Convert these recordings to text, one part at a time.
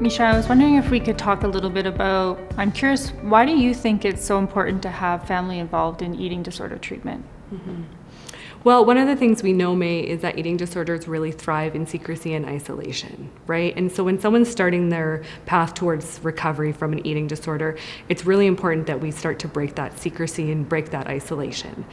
Misha, I was wondering if we could talk a little bit about, I'm curious, why do you think it's so important to have family involved in eating disorder treatment? Well, one of the things we know, May, is that eating disorders really thrive in secrecy and isolation, right? And so when someone's starting their path towards recovery from an eating disorder, it's really important that we start to break that secrecy and break that isolation.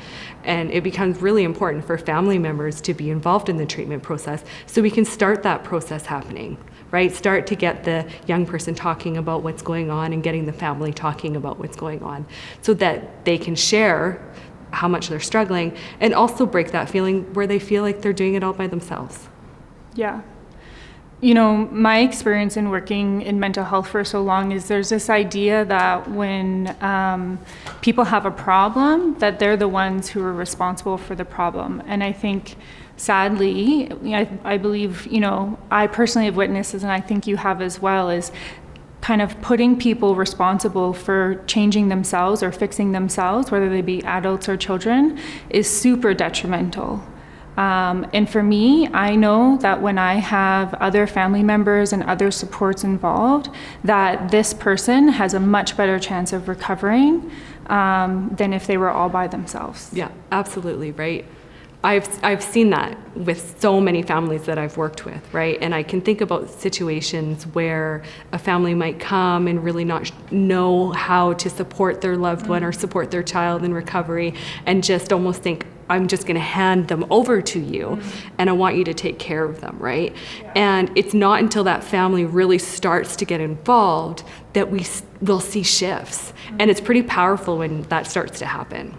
And it becomes really important for family members to be involved in the treatment process so we can start that process happening, right? Start to get the young person talking about what's going on and getting the family talking about what's going on so that they can share how much they're struggling, and also break that feeling where they feel like they're doing it all by themselves. Yeah. You know, my experience in working in mental health for so long is there's this idea that when people have a problem, that they're the ones who are responsible for the problem. And I think, sadly, I believe, I personally have witnessed this, and I think you have as well, is kind of putting people responsible for changing themselves or fixing themselves, whether they be adults or children, is super detrimental. And for me, I know that when I have other family members and other supports involved, that this person has a much better chance of recovering than if they were all by themselves. Yeah, absolutely, right? I've seen that with so many families that I've worked with, right? And I can think about situations where a family might come and really not know how to support their loved one or support their child in recovery, and just almost think, I'm just going to hand them over to you and I want you to take care of them, right? Yeah. And it's not until that family really starts to get involved that we'll see shifts. And it's pretty powerful when that starts to happen.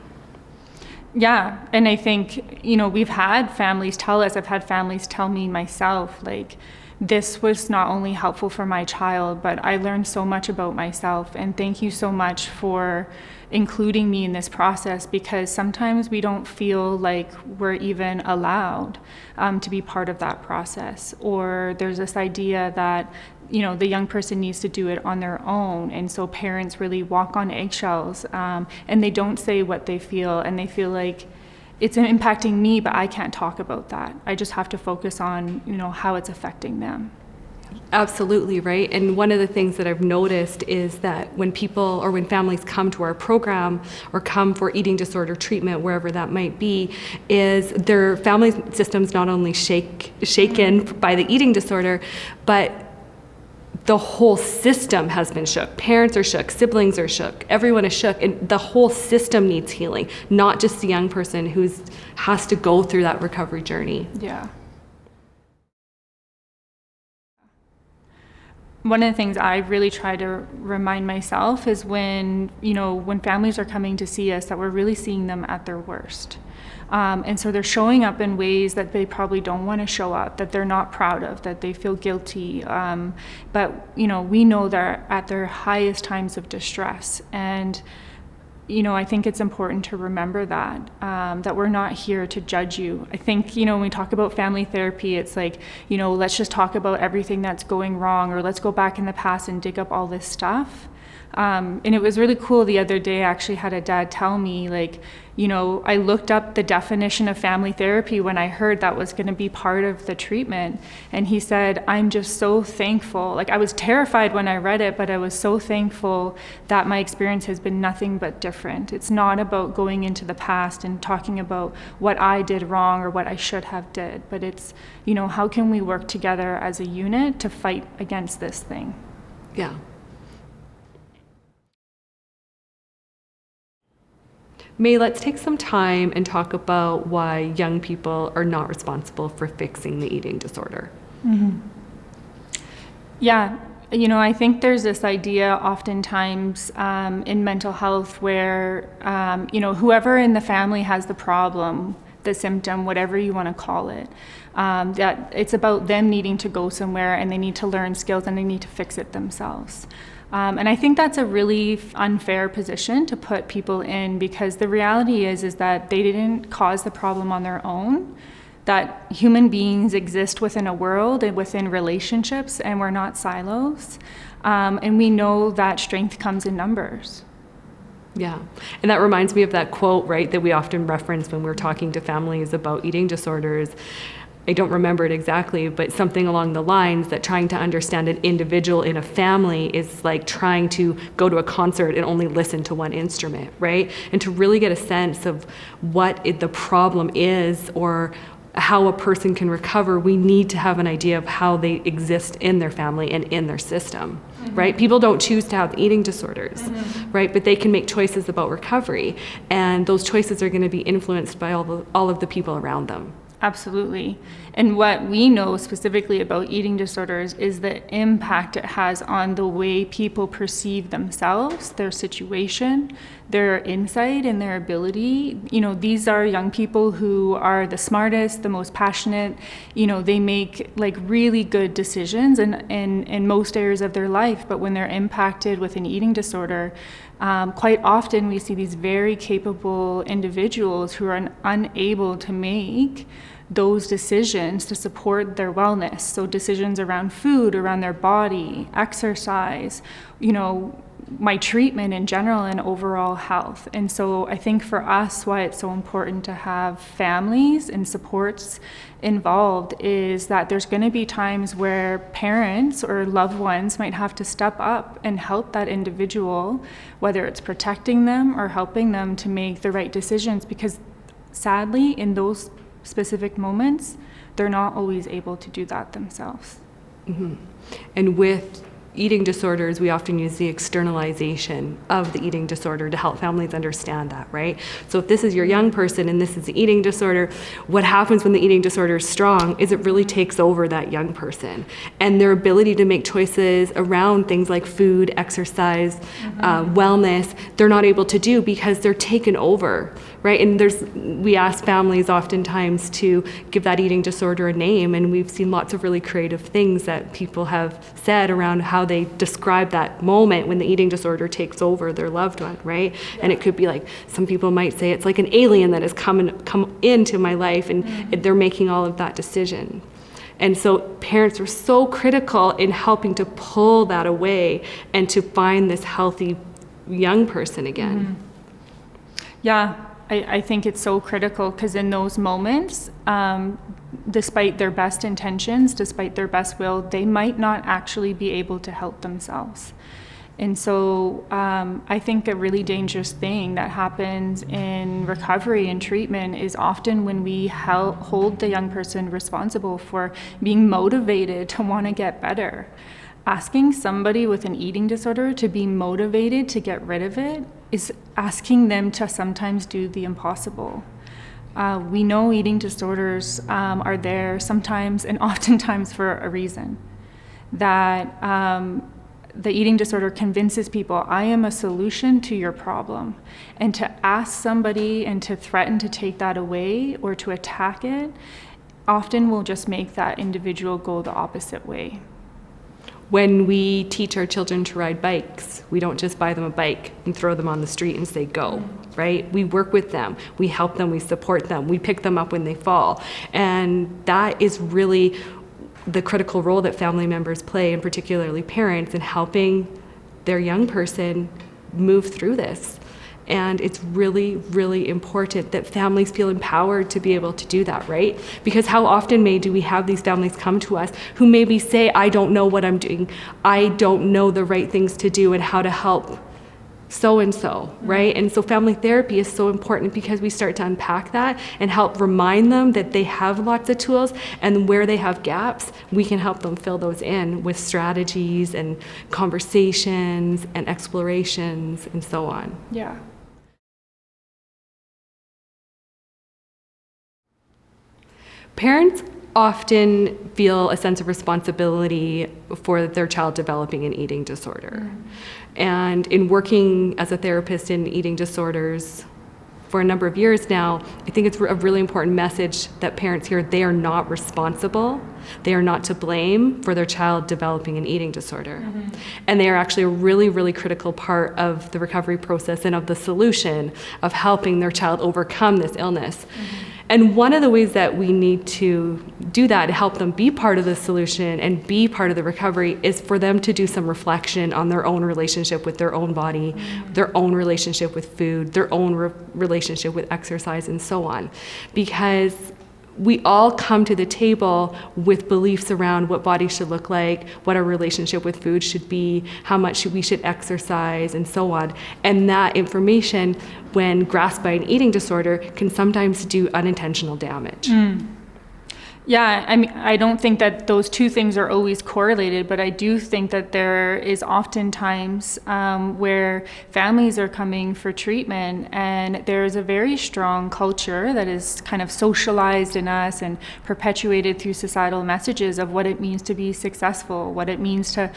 Yeah, and I think, we've had families tell us, I've had families tell me myself, like, this was not only helpful for my child, but I learned so much about myself, and thank you so much for including me in this process, because sometimes we don't feel like we're even allowed to be part of that process, or there's this idea that the young person needs to do it on their own, and so parents really walk on eggshells, and they don't say what they feel, and they feel like it's impacting me, but I can't talk about that. I just have to focus on how it's affecting them. Absolutely, right? And one of the things that I've noticed is that when people or when families come to our program or come for eating disorder treatment, wherever that might be, is their family systems not only shaken by the eating disorder, but the whole system has been shook. Parents are shook, siblings are shook, everyone is shook, and the whole system needs healing, not just the young person who has to go through that recovery journey. Yeah. One of the things I really try to remind myself is when families are coming to see us, that we're really seeing them at their worst. And so they're showing up in ways that they probably don't want to show up, that they're not proud of, that they feel guilty. But we know they're at their highest times of distress. And I think it's important to remember that we're not here to judge you. I think, when we talk about family therapy, it's like, let's just talk about everything that's going wrong, or let's go back in the past and dig up all this stuff. And it was really cool the other day. I actually had a dad tell me, I looked up the definition of family therapy when I heard that was going to be part of the treatment. And he said, I'm just so thankful. I was terrified when I read it, but I was so thankful that my experience has been nothing but different. It's not about going into the past and talking about what I did wrong or what I should have did, but it's, how can we work together as a unit to fight against this thing? Yeah. May, let's take some time and talk about why young people are not responsible for fixing the eating disorder. Mm-hmm. Yeah, I think there's this idea oftentimes in mental health where, whoever in the family has the problem, the symptom, whatever you want to call it, that it's about them needing to go somewhere and they need to learn skills and they need to fix it themselves. And I think that's a really unfair position to put people in, because the reality is that they didn't cause the problem on their own, that human beings exist within a world and within relationships, and we're not silos. And we know that strength comes in numbers. Yeah. And that reminds me of that quote, right, that we often reference when we're talking to families about eating disorders. I don't remember it exactly, but something along the lines that trying to understand an individual in a family is like trying to go to a concert and only listen to one instrument, right? And to really get a sense of what the problem is or how a person can recover, we need to have an idea of how they exist in their family and in their system, right? People don't choose to have eating disorders, right? But they can make choices about recovery, and those choices are going to be influenced by all of the people around them. Absolutely. And what we know specifically about eating disorders is the impact it has on the way people perceive themselves, their situation, their insight, and their ability. You know, these are young people who are the smartest, the most passionate. You know, they make like really good decisions in most areas of their life. But when they're impacted with an eating disorder, quite often we see these very capable individuals who are unable to make those decisions to support their wellness. So decisions around food, around their body, exercise, you know, my treatment in general, and overall health. And so I think for us, why it's so important to have families and supports involved is that there's going to be times where parents or loved ones might have to step up and help that individual, whether it's protecting them or helping them to make the right decisions, because sadly in those specific moments they're not always able to do that themselves. And with eating disorders, we often use the externalization of the eating disorder to help families understand that, right? So if this is your young person and this is the eating disorder, what happens when the eating disorder is strong is it really takes over that young person. And their ability to make choices around things like food, exercise, wellness, they're not able to do because they're taken over, right? And we ask families oftentimes to give that eating disorder a name, and we've seen lots of really creative things that people have said around how they describe that moment when the eating disorder takes over their loved one, right? Yeah. And it could be like, some people might say it's like an alien that has come into my life, and they're making all of that decision. And so parents are so critical in helping to pull that away and to find this healthy young person again. Yeah, I think it's so critical, because in those moments, despite their best intentions, despite their best will, they might not actually be able to help themselves. And so I think a really dangerous thing that happens in recovery and treatment is often when we hold the young person responsible for being motivated to want to get better. Asking somebody with an eating disorder to be motivated to get rid of it is asking them to sometimes do the impossible. We know eating disorders are there sometimes and oftentimes for a reason. That the eating disorder convinces people, I am a solution to your problem. And to ask somebody and to threaten to take that away or to attack it often will just make that individual go the opposite way. When we teach our children to ride bikes, we don't just buy them a bike and throw them on the street and say, go, right? We work with them, we help them, we support them, we pick them up when they fall. And that is really the critical role that family members play, and particularly parents, in helping their young person move through this. And it's really, really important that families feel empowered to be able to do that, right? Because how often do we have these families come to us who maybe say, I don't know what I'm doing, I don't know the right things to do and how to help so-and-so, right? And so family therapy is so important, because we start to unpack that and help remind them that they have lots of tools, and where they have gaps, we can help them fill those in with strategies and conversations and explorations and so on. Yeah. Parents often feel a sense of responsibility for their child developing an eating disorder. And in working as a therapist in eating disorders for a number of years now, I think it's a really important message that parents hear. They are not responsible. They are not to blame for their child developing an eating disorder. And they are actually a really, really critical part of the recovery process and of the solution of helping their child overcome this illness. And one of the ways that we need to do that, to help them be part of the solution and be part of the recovery, is for them to do some reflection on their own relationship with their own body, their own relationship with food, their own relationship with exercise, and so on. Because we all come to the table with beliefs around what bodies should look like, what our relationship with food should be, how much we should exercise, and so on. And that information, when grasped by an eating disorder, can sometimes do unintentional damage. Yeah, I mean, I don't think that those two things are always correlated, but I do think that there is oftentimes where families are coming for treatment, and there is a very strong culture that is kind of socialized in us and perpetuated through societal messages of what it means to be successful, what it means to,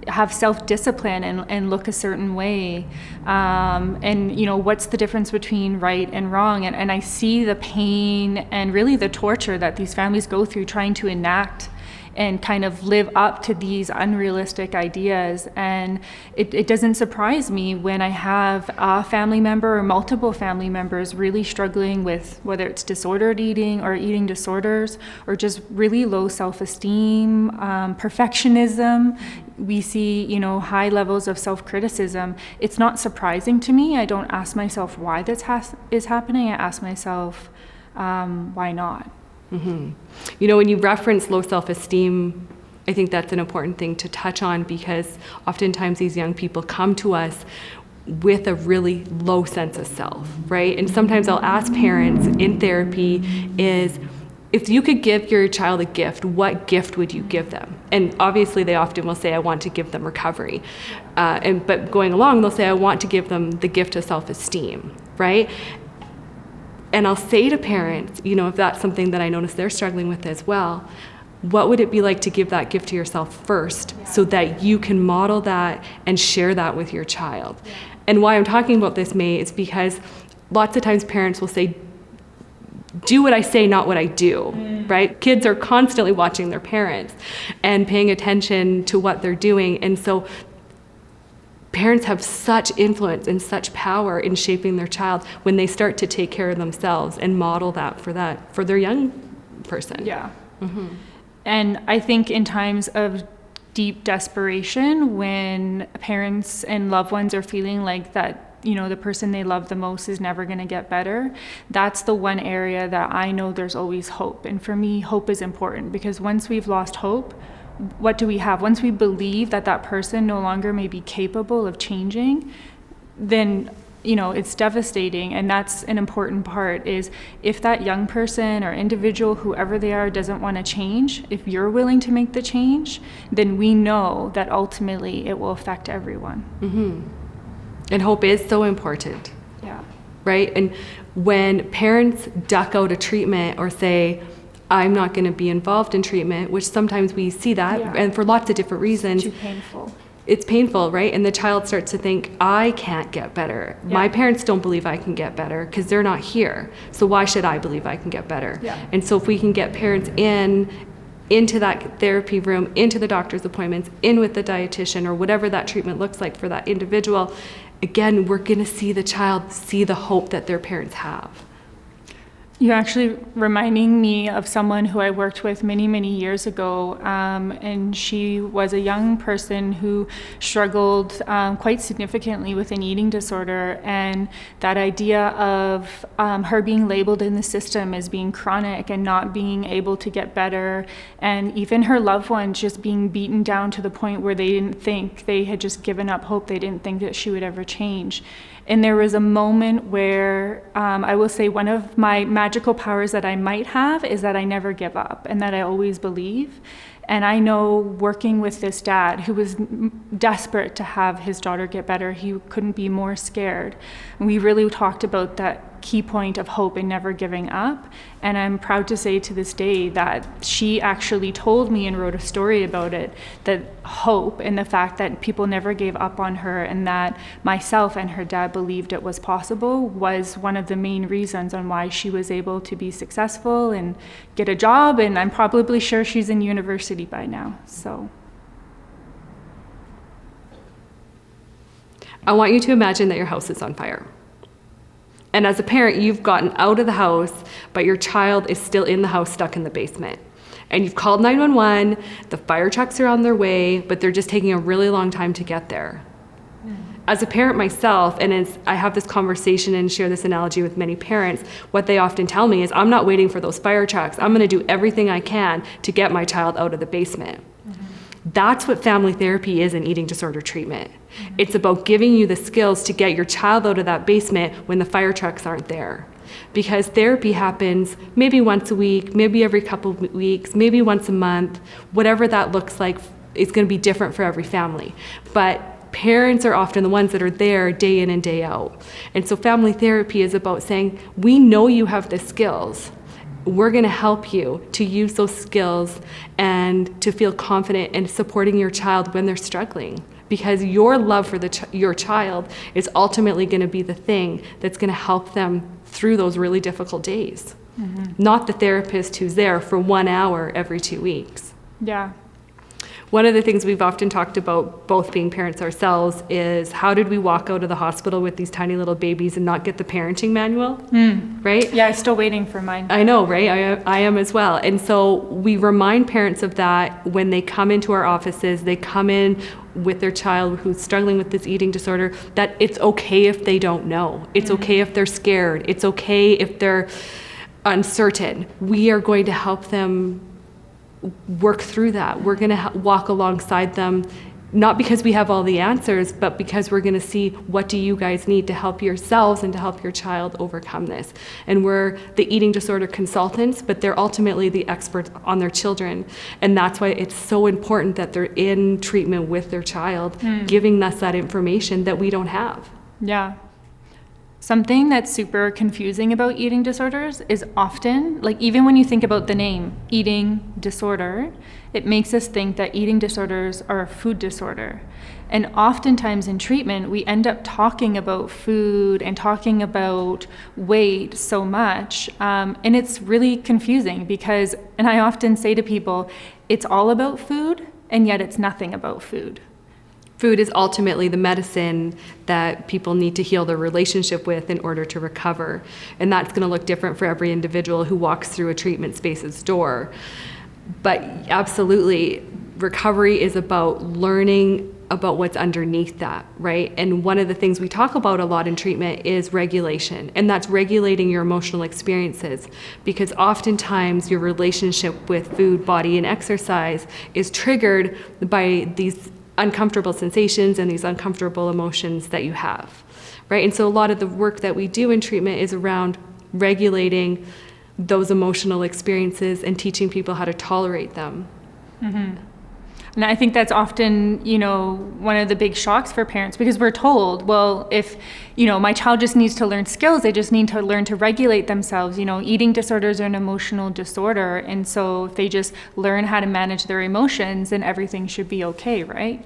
have self-discipline and look a certain way, and what's the difference between right and wrong, and I see the pain and really the torture that these families go through trying to enact and kind of live up to these unrealistic ideas. And it doesn't surprise me when I have a family member or multiple family members really struggling with whether it's disordered eating or eating disorders or just really low self-esteem, perfectionism. We see, high levels of self-criticism. It's not surprising to me. I don't ask myself why this is happening. I ask myself, why not? Mm-hmm. When you reference low self-esteem, I think that's an important thing to touch on, because oftentimes these young people come to us with a really low sense of self, right? And sometimes I'll ask parents in therapy is, if you could give your child a gift, what gift would you give them? And obviously they often will say, I want to give them recovery. But going along, they'll say, I want to give them the gift of self-esteem, right? And I'll say to parents, if that's something that I notice they're struggling with as well, what would it be like to give that gift to yourself first, so that you can model that and share that with your child? Yeah. And why I'm talking about this, May, is because lots of times parents will say, do what I say, not what I do, right? Kids are constantly watching their parents and paying attention to what they're doing. And so parents have such influence and such power in shaping their child when they start to take care of themselves and model that for their young person. Yeah. Mm-hmm. And I think in times of deep desperation, when parents and loved ones are feeling like that, the person they love the most is never going to get better, that's the one area that I know there's always hope. And for me, hope is important, because once we've lost hope, what do we have? Once we believe that that person no longer may be capable of changing, then, it's devastating. And that's an important part, is if that young person or individual, whoever they are, doesn't want to change, if you're willing to make the change, then we know that ultimately it will affect everyone. Mm-hmm. And hope is so important. Yeah. Right? And when parents duck out of treatment or say, I'm not going to be involved in treatment, which sometimes we see that, and for lots of different reasons. It's too painful. It's painful, right? And the child starts to think, I can't get better. Yeah. My parents don't believe I can get better because they're not here. So why should I believe I can get better? Yeah. And so if we can get parents into that therapy room, into the doctor's appointments, in with the dietitian, or whatever that treatment looks like for that individual, again, we're going to see the child see the hope that their parents have. You're actually reminding me of someone who I worked with many, many years ago, and she was a young person who struggled quite significantly with an eating disorder, and that idea of her being labeled in the system as being chronic and not being able to get better, and even her loved ones just being beaten down to the point where they had just given up hope. They didn't think that she would ever change. And there was a moment where I will say one of my magical powers that I might have is that I never give up and that I always believe. And I know, working with this dad who was desperate to have his daughter get better, he couldn't be more scared. And we really talked about that key point of hope and never giving up. And I'm proud to say to this day that she actually told me and wrote a story about it, that hope and the fact that people never gave up on her, and that myself and her dad believed it was possible, was one of the main reasons on why she was able to be successful and get a job. And I'm probably sure she's in university by now. So I want you to imagine that your house is on fire. And as a parent, you've gotten out of the house, but your child is still in the house, stuck in the basement. And you've called 911, the fire trucks are on their way, but they're just taking a really long time to get there. as a parent myself, and as I have this conversation and share this analogy with many parents, what they often tell me is, I'm not waiting for those fire trucks. I'm going to do everything I can to get my child out of the basement. That's what family therapy is in eating disorder treatment. It's about giving you the skills to get your child out of that basement when the fire trucks aren't there. Because therapy happens maybe once a week, maybe every couple of weeks, maybe once a month. Whatever that looks like is going to be different for every family. But parents are often the ones that are there day in and day out. And so family therapy is about saying, we know you have the skills. We're going to help you to use those skills and to feel confident in supporting your child when they're struggling. Because your love for your child is ultimately going to be the thing that's going to help them through those really difficult days. Not the therapist who's there for 1 hour every 2 weeks. Yeah. One of the things we've often talked about, both being parents ourselves, is how did we walk out of the hospital with these tiny little babies and not get the parenting manual, right? Yeah, I'm still waiting for mine. I know, right? I am as well. And so we remind parents of that when they come into our offices, they come in with their child who's struggling with this eating disorder, that it's okay if they don't know. It's okay if they're scared. It's okay if they're uncertain. We are going to help them work through that. We're going to walk alongside them, not because we have all the answers, but because we're going to see, what do you guys need to help yourselves and to help your child overcome this. And we're the eating disorder consultants, but they're ultimately the experts on their children. And that's why it's so important that they're in treatment with their child, giving us that information that we don't have. Yeah. Something that's super confusing about eating disorders is often, like even when you think about the name, eating disorder, it makes us think that eating disorders are a food disorder. And oftentimes in treatment, we end up talking about food and talking about weight so much. And it's really confusing because, and I often say to people, it's all about food, and yet it's nothing about food. Food is ultimately the medicine that people need to heal their relationship with in order to recover. And that's going to look different for every individual who walks through a treatment space's door. But absolutely, recovery is about learning about what's underneath that, right? And one of the things we talk about a lot in treatment is regulation, and that's regulating your emotional experiences, because oftentimes your relationship with food, body, and exercise is triggered by these uncomfortable sensations and these uncomfortable emotions that you have, right? And so a lot of the work that we do in treatment is around regulating those emotional experiences and teaching people how to tolerate them. And I think that's often, one of the big shocks for parents, because we're told, well, if, my child just needs to learn skills, they just need to learn to regulate themselves. Eating disorders are an emotional disorder. And so if they just learn how to manage their emotions, then everything should be okay, right?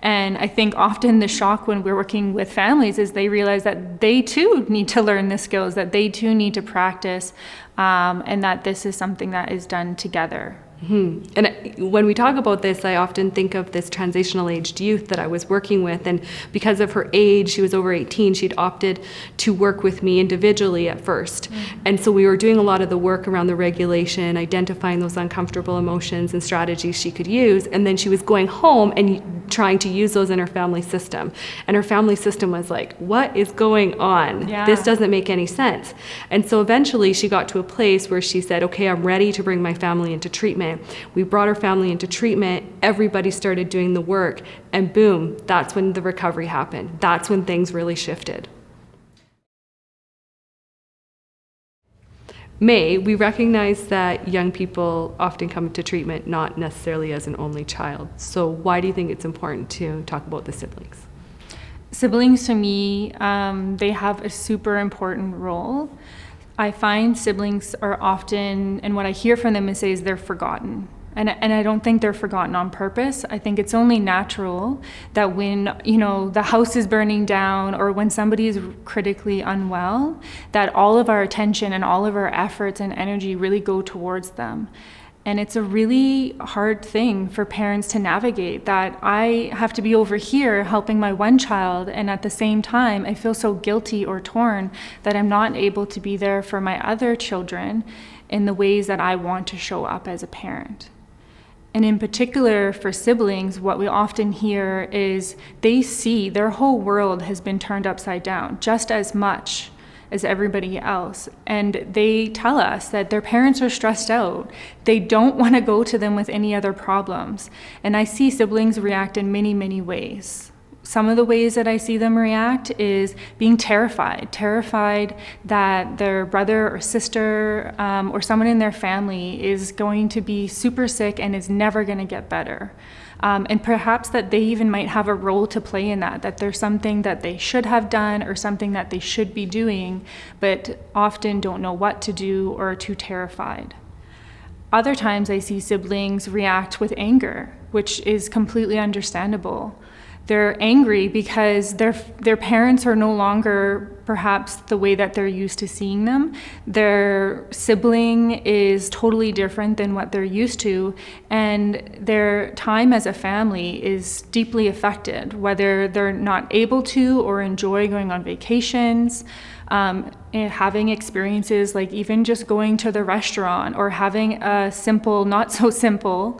And I think often the shock when we're working with families is they realize that they too need to learn the skills, that they too need to practice, and that this is something that is done together. And when we talk about this, I often think of this transitional aged youth that I was working with, and because of her age, she was over 18, she'd opted to work with me individually at first. And so we were doing a lot of the work around the regulation, identifying those uncomfortable emotions and strategies she could use, and then she was going home and trying to use those in her family system. And her family system was like, what is going on? Yeah. This doesn't make any sense. And so eventually she got to a place where she said, okay, I'm ready to bring my family into treatment. We brought our family into treatment, everybody started doing the work, and boom, that's when the recovery happened. That's when things really shifted. We recognize that young people often come to treatment not necessarily as an only child. So why do you think it's important to talk about the siblings? Siblings, to me, they have a super important role. I find siblings are often, and what I hear from them is they're forgotten. And I don't think they're forgotten on purpose. I think it's only natural that when, the house is burning down or when somebody is critically unwell, that all of our attention and all of our efforts and energy really go towards them. And it's a really hard thing for parents to navigate, that I have to be over here helping my one child, and at the same time, I feel so guilty or torn that I'm not able to be there for my other children in the ways that I want to show up as a parent. And in particular for siblings, what we often hear is they see their whole world has been turned upside down just as much as everybody else. And they tell us that their parents are stressed out. They don't want to go to them with any other problems. And I see siblings react in many, many ways. Some of the ways that I see them react is being terrified that their brother or sister or someone in their family is going to be super sick and is never going to get better. And perhaps that they even might have a role to play in that there's something that they should have done or something that they should be doing, but often don't know what to do or are too terrified. Other times I see siblings react with anger, which is completely understandable. They're angry because their parents are no longer perhaps the way that they're used to seeing them. Their sibling is totally different than what they're used to, and their time as a family is deeply affected, whether they're not able to or enjoy going on vacations, and having experiences like even just going to the restaurant or having a simple, not so simple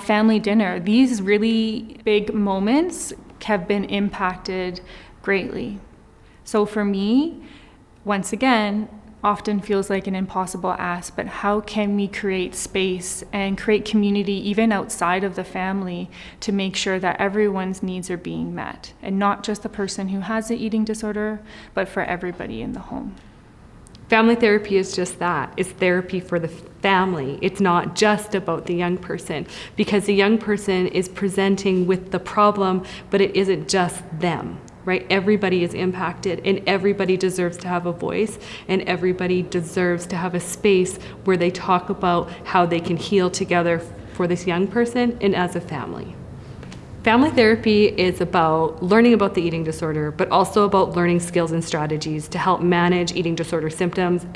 family dinner. These really big moments have been impacted greatly. So for me, once again, often feels like an impossible ask, but how can we create space and create community even outside of the family to make sure that everyone's needs are being met, and not just the person who has the eating disorder, but for everybody in the home. Family therapy is just that. It's therapy for the family. It's not just about the young person, because the young person is presenting with the problem, but it isn't just them, right? Everybody is impacted, and everybody deserves to have a voice, and everybody deserves to have a space where they talk about how they can heal together for this young person and as a family. Family therapy is about learning about the eating disorder, but also about learning skills and strategies to help manage eating disorder symptoms,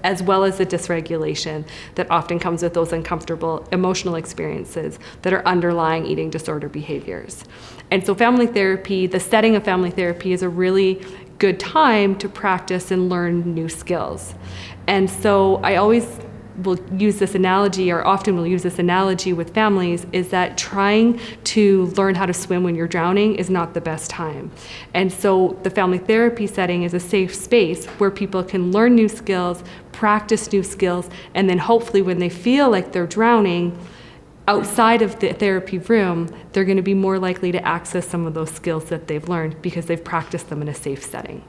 as well as the dysregulation that often comes with those uncomfortable emotional experiences that are underlying eating disorder behaviors. And so family therapy, the setting of family therapy, is a really good time to practice and learn new skills. And so I always will use this analogy, or often will use this analogy with families, is that trying to learn how to swim when you're drowning is not the best time. And so the family therapy setting is a safe space where people can learn new skills, practice new skills, and then hopefully when they feel like they're drowning outside of the therapy room, they're going to be more likely to access some of those skills that they've learned because they've practiced them in a safe setting.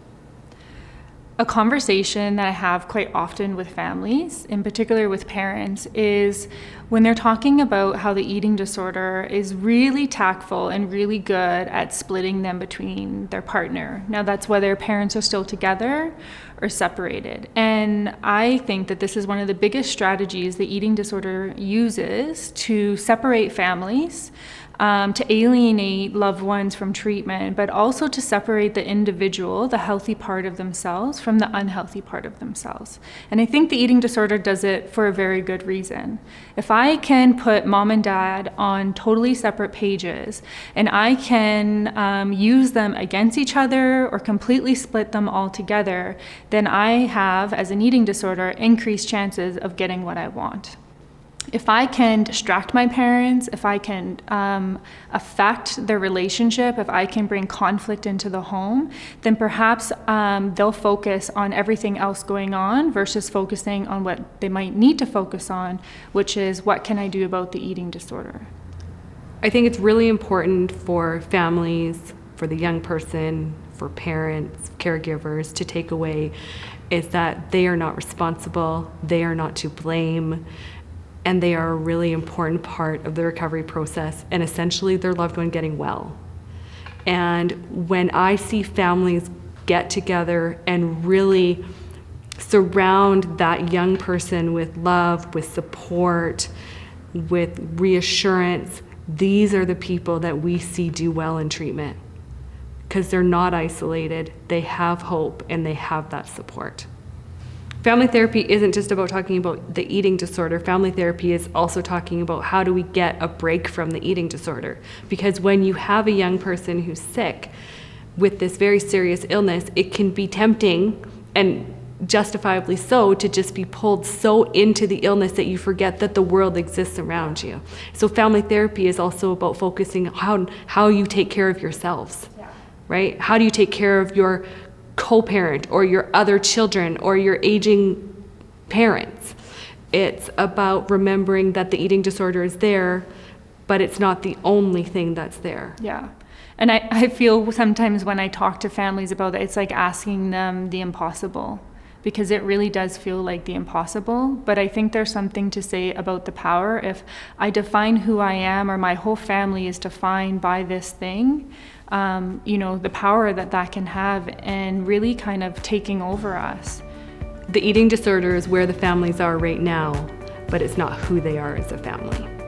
A conversation that I have quite often with families, in particular with parents, is when they're talking about how the eating disorder is really tactful and really good at splitting them between their partner. Now, that's whether parents are still together or separated. And I think that this is one of the biggest strategies the eating disorder uses to separate families, to alienate loved ones from treatment, but also to separate the individual, the healthy part of themselves, from the unhealthy part of themselves. And I think the eating disorder does it for a very good reason. If I can put mom and dad on totally separate pages, and I can use them against each other or completely split them all together, then I have, as an eating disorder, increased chances of getting what I want. If I can distract my parents, if I can affect their relationship, if I can bring conflict into the home, then perhaps they'll focus on everything else going on versus focusing on what they might need to focus on, which is what can I do about the eating disorder. I think it's really important for families, for the young person, for parents, caregivers to take away is that they are not responsible, they are not to blame, and they are a really important part of the recovery process and essentially their loved one getting well. And when I see families get together and really surround that young person with love, with support, with reassurance, these are the people that we see do well in treatment because they're not isolated, they have hope, and they have that support. Family therapy isn't just about talking about the eating disorder. Family therapy is also talking about how do we get a break from the eating disorder. Because when you have a young person who's sick with this very serious illness, it can be tempting, and justifiably so, to just be pulled so into the illness that you forget that the world exists around you. So family therapy is also about focusing on how you take care of yourselves, right? How do you take care of your co-parent or your other children or your aging parents? It's about remembering that the eating disorder is there, but it's not the only thing that's there. Yeah. And I feel sometimes when I talk to families about it, it's like asking them the impossible, because it really does feel like the impossible. But I think there's something to say about the power. If I define who I am, or my whole family is defined by this thing, the power that can have, and really kind of taking over us. The eating disorder is where the families are right now, but it's not who they are as a family.